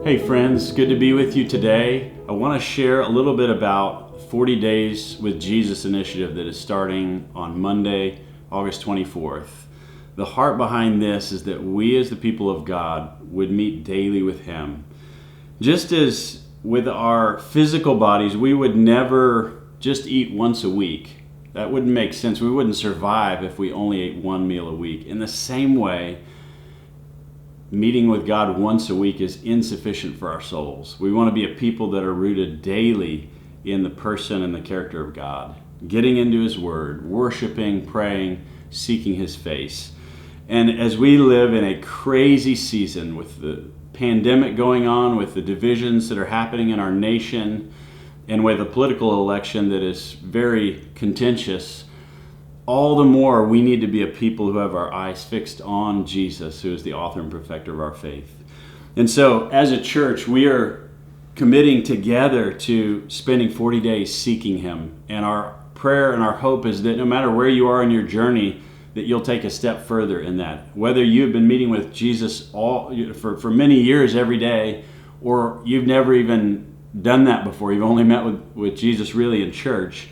Hey friends, good to be with you today. I want to share a little bit about 40 Days with Jesus initiative that is starting on Monday, August 24th. The heart behind this is that we as the people of God would meet daily with Him. Just as with our physical bodies, we would never just eat once a week. That wouldn't make sense. We wouldn't survive if we only ate one meal a week. In the same way, meeting with God once a week is insufficient for our souls. We want to be a people that are rooted daily in the person and the character of God, getting into His Word, worshiping, praying, seeking His face. And as we live in a crazy season with the pandemic going on, with the divisions that are happening in our nation, and with a political election that is very contentious, all the more we need to be a people who have our eyes fixed on Jesus, who is the author and perfecter of our faith. And so as a church, we are committing together to spending 40 days seeking Him. And our prayer and our hope is that no matter where you are in your journey, that you'll take a step further in that. Whether you've been meeting with Jesus for many years every day, or you've never even done that before, you've only met with Jesus really in church,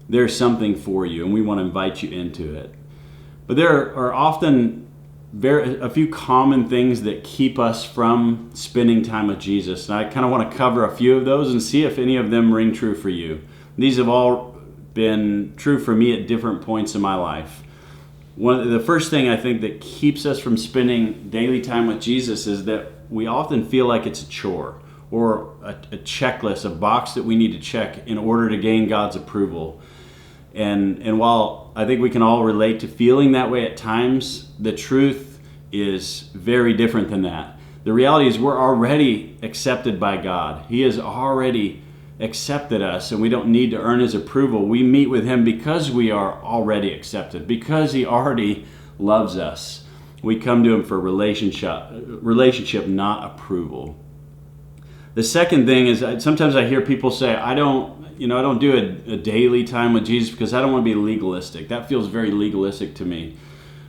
there's something for you, and we want to invite you into it. But there are often a few common things that keep us from spending time with Jesus. And I kind of want to cover a few of those and see if any of them ring true for you. These have all been true for me at different points in my life. The first thing I think that keeps us from spending daily time with Jesus is that we often feel like it's a chore or a checklist, a box that we need to check in order to gain God's approval. And while I think we can all relate to feeling that way at times, the truth is very different than that. The reality is we're already accepted by God. He has already accepted us, and we don't need to earn His approval. We meet with Him because we are already accepted, because He already loves us. We come to Him for relationship, not approval. The second thing is sometimes I hear people say, I don't do a daily time with Jesus because I don't want to be legalistic. That feels very legalistic to me.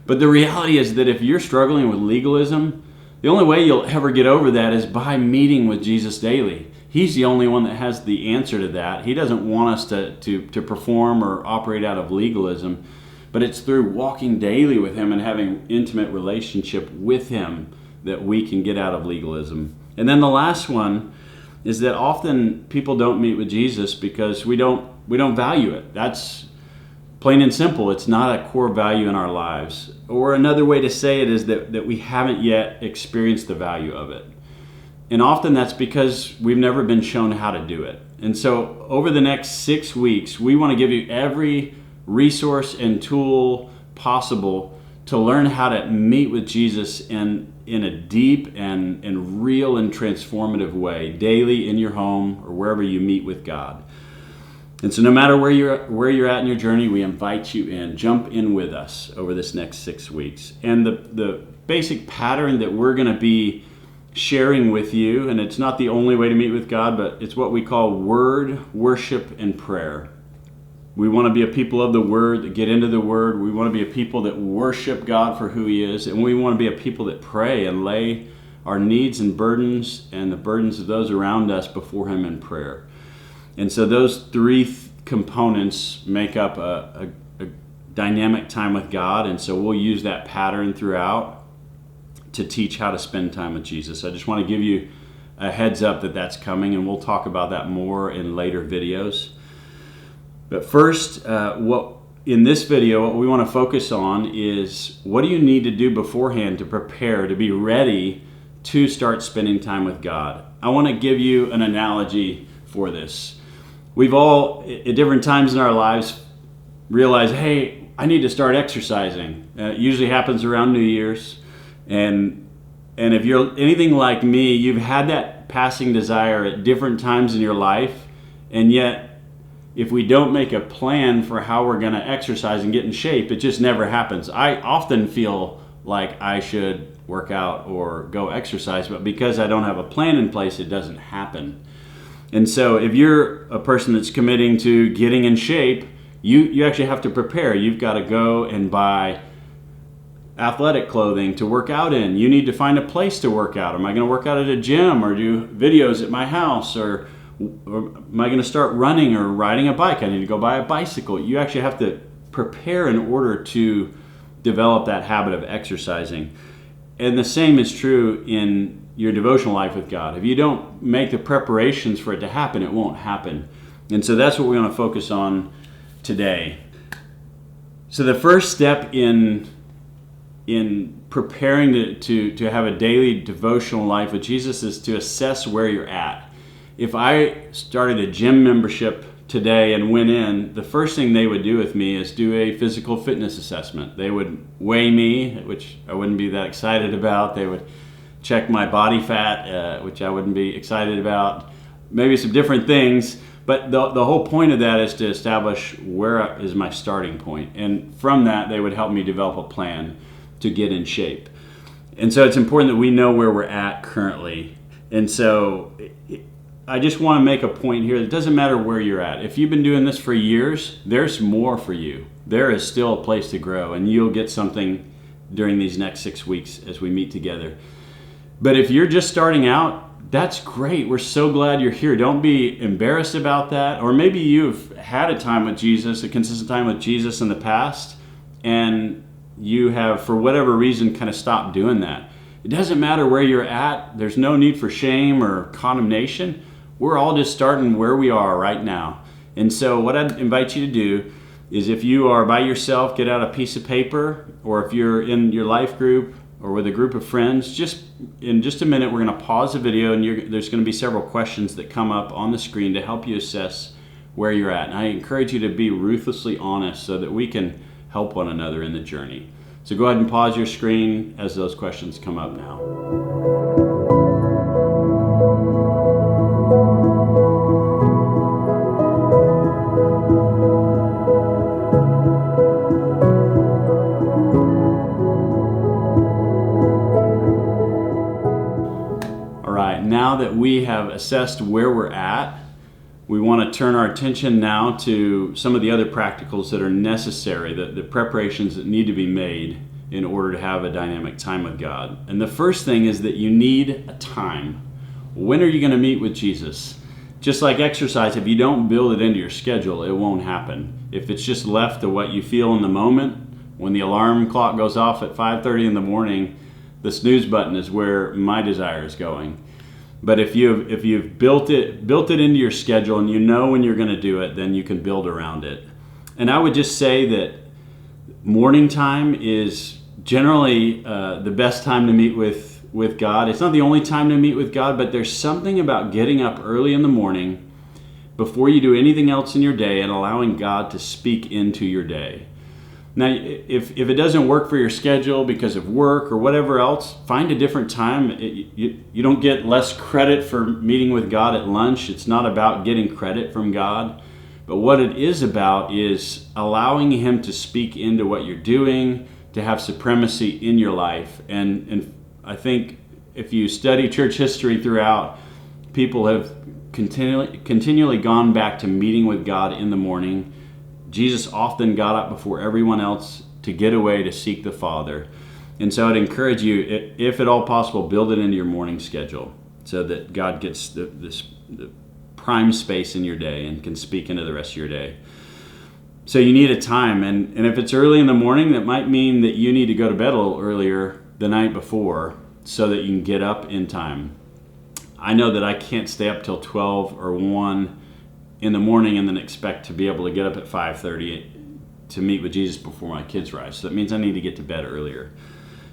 But the reality is that if you're struggling with legalism, the only way you'll ever get over that is by meeting with Jesus daily. He's the only one that has the answer to that. He doesn't want us to perform or operate out of legalism, but it's through walking daily with Him and having intimate relationship with Him that we can get out of legalism. And then the last one is that often people don't meet with Jesus because we don't value it. That's plain and simple. It's not a core value in our lives. Or another way to say it is that we haven't yet experienced the value of it. And often that's because we've never been shown how to do it. And so over the next 6 weeks, we want to give you every resource and tool possible to learn how to meet with Jesus in a deep and real and transformative way, daily in your home or wherever you meet with God. And so no matter where you're at in your journey, we invite you in. Jump in with us over this next 6 weeks. And the basic pattern that we're going to be sharing with you, and it's not the only way to meet with God, but it's what we call word, worship, and prayer. We want to be a people of the Word, that get into the Word. We want to be a people that worship God for who He is. And we want to be a people that pray and lay our needs and burdens and the burdens of those around us before Him in prayer. And so those three components make up a dynamic time with God. And so we'll use that pattern throughout to teach how to spend time with Jesus. I just want to give you a heads up that that's coming, and we'll talk about that more in later videos. But first, in this video, what we want to focus on is what do you need to do beforehand to prepare, to be ready to start spending time with God. I want to give you an analogy for this. We've all, at different times in our lives, realized, hey, I need to start exercising. It usually happens around New Year's. And if you're anything like me, you've had that passing desire at different times in your life, and yet if we don't make a plan for how we're going to exercise and get in shape, it just never happens. I often feel like I should work out or go exercise, but because I don't have a plan in place, it doesn't happen. And so if you're a person that's committing to getting in shape, you actually have to prepare. You've got to go and buy athletic clothing to work out in. You need to find a place to work out. Am I going to work out at a gym or do videos at my house? Or am I going to start running or riding a bike? I need to go buy a bicycle. You actually have to prepare in order to develop that habit of exercising. And the same is true in your devotional life with God. If you don't make the preparations for it to happen, it won't happen. And so that's what we're going to focus on today. So the first step in preparing to have a daily devotional life with Jesus is to assess where you're at. If I started a gym membership today and went in, the first thing they would do with me is do a physical fitness assessment. They would weigh me, which I wouldn't be that excited about. They would check my body fat, which I wouldn't be excited about. Maybe some different things. But the whole point of that is to establish where is my starting point. And from that, they would help me develop a plan to get in shape. And so it's important that we know where we're at currently. And so I just want to make a point here. It doesn't matter where you're at. If you've been doing this for years, there's more for you. There is still a place to grow, and you'll get something during these next 6 weeks as we meet together. But if you're just starting out, that's great. We're so glad you're here. Don't be embarrassed about that. Or maybe you've had a time with Jesus, a consistent time with Jesus in the past, and you have, for whatever reason, kind of stopped doing that. It doesn't matter where you're at. There's no need for shame or condemnation. We're all just starting where we are right now. And so what I'd invite you to do is, if you are by yourself, get out a piece of paper, or if you're in your life group or with a group of friends, in just a minute, we're going to pause the video, and there's going to be several questions that come up on the screen to help you assess where you're at. And I encourage you to be ruthlessly honest so that we can help one another in the journey. So go ahead and pause your screen as those questions come up now. Now that we have assessed where we're at, we want to turn our attention now to some of the other practicals that are necessary, the preparations that need to be made in order to have a dynamic time with God. And the first thing is that you need a time. When are you going to meet with Jesus? Just like exercise, if you don't build it into your schedule, it won't happen. If it's just left to what you feel in the moment, when the alarm clock goes off at 5:30 in the morning, the snooze button is where my desire is going. But if you've built it into your schedule and you know when you're going to do it, then you can build around it. And I would just say that morning time is generally the best time to meet with God. It's not the only time to meet with God, but there's something about getting up early in the morning before you do anything else in your day and allowing God to speak into your day. Now, if it doesn't work for your schedule because of work or whatever else, find a different time. You don't get less credit for meeting with God at lunch. It's not about getting credit from God. But what it is about is allowing Him to speak into what you're doing, to have supremacy in your life. And I think if you study church history throughout, people have continually gone back to meeting with God in the morning. Jesus often got up before everyone else to get away to seek the Father. And so I'd encourage you, if at all possible, build it into your morning schedule so that God gets the prime space in your day and can speak into the rest of your day. So you need a time, and if it's early in the morning, that might mean that you need to go to bed a little earlier the night before so that you can get up in time. I know that I can't stay up till 12 or 1 in the morning and then expect to be able to get up at 5:30 to meet with Jesus before my kids rise. So that means I need to get to bed earlier.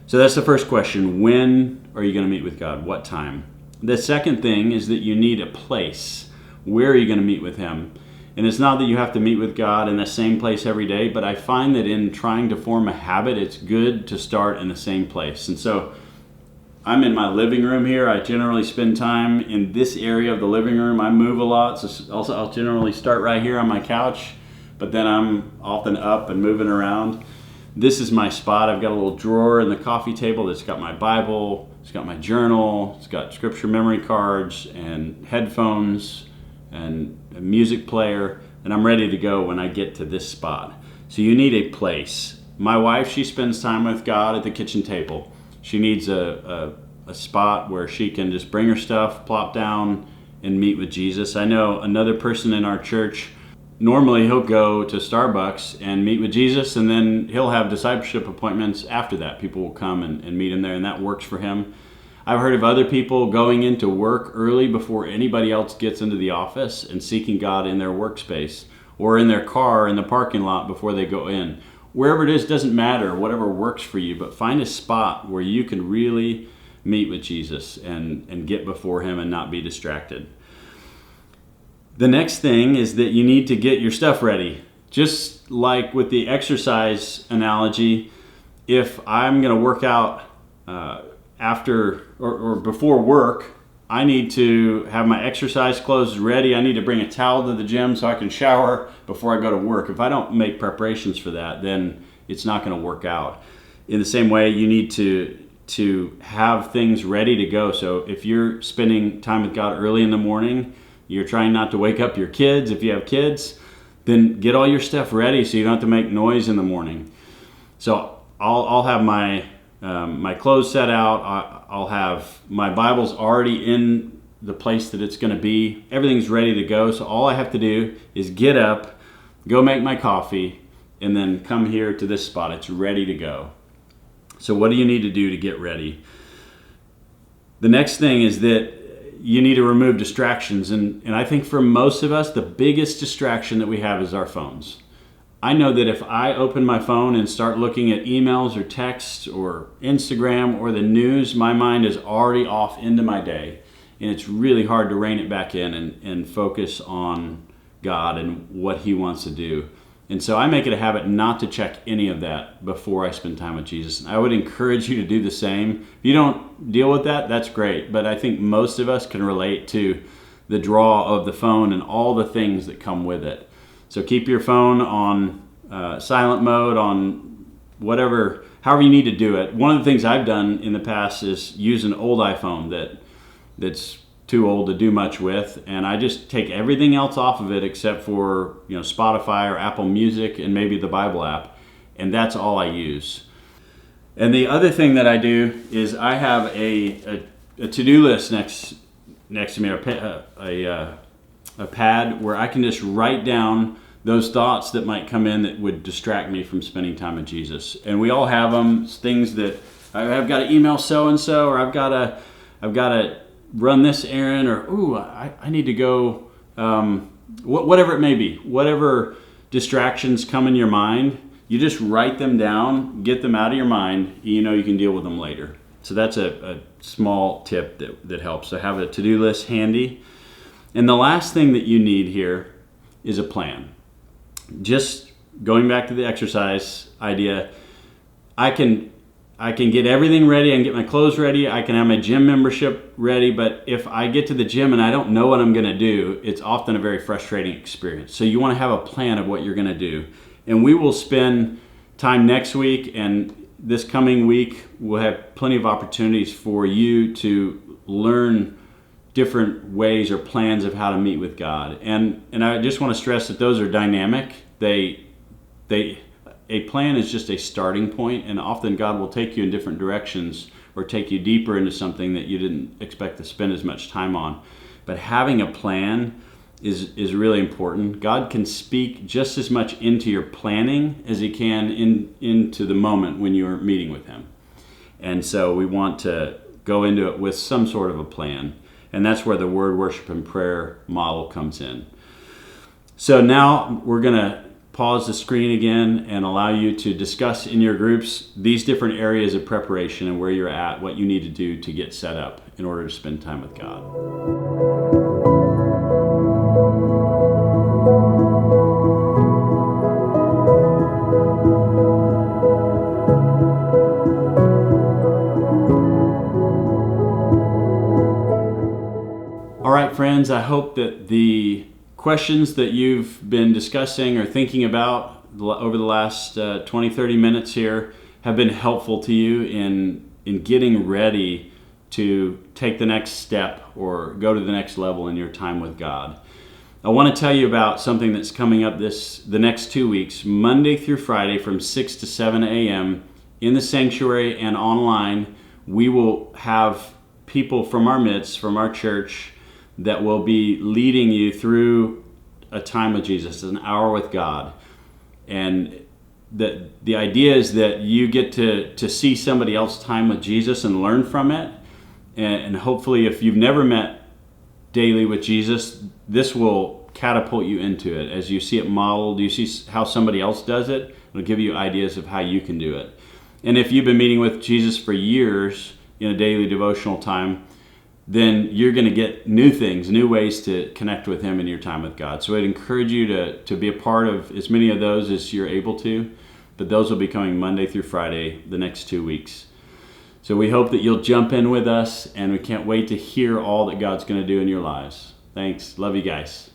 So that's the first question. When are you going to meet with God? What time? The second thing is that you need a place. Where are you going to meet with Him? And it's not that you have to meet with God in the same place every day, but I find that in trying to form a habit, it's good to start in the same place. And so I'm in my living room here. I generally spend time in this area of the living room. I move a lot, so also I'll generally start right here on my couch, but then I'm often up and moving around. This is my spot. I've got a little drawer in the coffee table that's got my Bible, it's got my journal, it's got scripture memory cards and headphones and a music player, and I'm ready to go when I get to this spot. So you need a place. My wife, she spends time with God at the kitchen table. She needs a spot where she can just bring her stuff, plop down, and meet with Jesus. I know another person in our church, normally he'll go to Starbucks and meet with Jesus, and then he'll have discipleship appointments after that. People will come and meet him there, and that works for him. I've heard of other people going into work early before anybody else gets into the office and seeking God in their workspace or in their car in the parking lot before they go in. Wherever it is, doesn't matter, whatever works for you, but find a spot where you can really meet with Jesus and get before him and not be distracted. The next thing is that you need to get your stuff ready. Just like with the exercise analogy, if I'm going to work out after or before work, I need to have my exercise clothes ready. I need to bring a towel to the gym so I can shower before I go to work. If I don't make preparations for that, then it's not going to work out. In the same way, you need to have things ready to go. So if you're spending time with God early in the morning, you're trying not to wake up your kids. If you have kids, then get all your stuff ready so you don't have to make noise in the morning. So I'll have my clothes set out. I'll have my Bible's already in the place that it's going to be. Everything's ready to go. So all I have to do is get up, go make my coffee, and then come here to this spot. It's ready to go. So what do you need to do to get ready? The next thing is that you need to remove distractions. And I think for most of us, the biggest distraction that we have is our phones. I know that if I open my phone and start looking at emails or texts or Instagram or the news, my mind is already off into my day. And it's really hard to rein it back in and focus on God and what he wants to do. And so I make it a habit not to check any of that before I spend time with Jesus. And I would encourage you to do the same. If you don't deal with that, that's great. But I think most of us can relate to the draw of the phone and all the things that come with it. So keep your phone on silent mode, on whatever, however you need to do it. One of the things I've done in the past is use an old iPhone that's too old to do much with, and I just take everything else off of it except for Spotify or Apple Music and maybe the Bible app, and that's all I use. And the other thing that I do is I have a to-do list next to me, a pad where I can just write down those thoughts that might come in that would distract me from spending time with Jesus. And we all have them. It's things that I've got to email so and so, or I've got to run this errand, or I need to go, whatever it may be, whatever distractions come in your mind, you just write them down, get them out of your mind, you can deal with them later. So that's a small tip that helps. So have a to-do list handy. And the last thing that you need here is a plan. Just going back to the exercise idea, I can get everything ready, I can get my clothes ready, I can have my gym membership ready, but if I get to the gym and I don't know what I'm going to do, it's often a very frustrating experience. So you want to have a plan of what you're going to do. And we will spend time next week and this coming week, we'll have plenty of opportunities for you to learn different ways or plans of how to meet with God. And I just want to stress that those are dynamic. A plan is just a starting point, and often God will take you in different directions or take you deeper into something that you didn't expect to spend as much time on. But having a plan is really important. God can speak just as much into your planning as he can into the moment when you're meeting with him. And so we want to go into it with some sort of a plan. And that's where the word, worship, and prayer model comes in. So now we're going to pause the screen again and allow you to discuss in your groups these different areas of preparation and where you're at, what you need to do to get set up in order to spend time with God. All right, friends, I hope that the questions that you've been discussing or thinking about over the last 20-30 minutes here have been helpful to you in getting ready to take the next step or go to the next level in your time with God. I want to tell you about something that's coming up the next 2 weeks, Monday through Friday from 6 to 7 a.m. in the sanctuary and online. We will have people from our midst, from our church, that will be leading you through a time with Jesus, an hour with God. And the idea is that you get to see somebody else's time with Jesus and learn from it. And hopefully, if you've never met daily with Jesus, this will catapult you into it. As you see it modeled, you see how somebody else does it, it'll give you ideas of how you can do it. And if you've been meeting with Jesus for years in a daily devotional time, then you're going to get new things, new ways to connect with Him in your time with God. So I'd encourage you to be a part of as many of those as you're able to, but those will be coming Monday through Friday the next 2 weeks. So we hope that you'll jump in with us, and we can't wait to hear all that God's going to do in your lives. Thanks. Love you guys.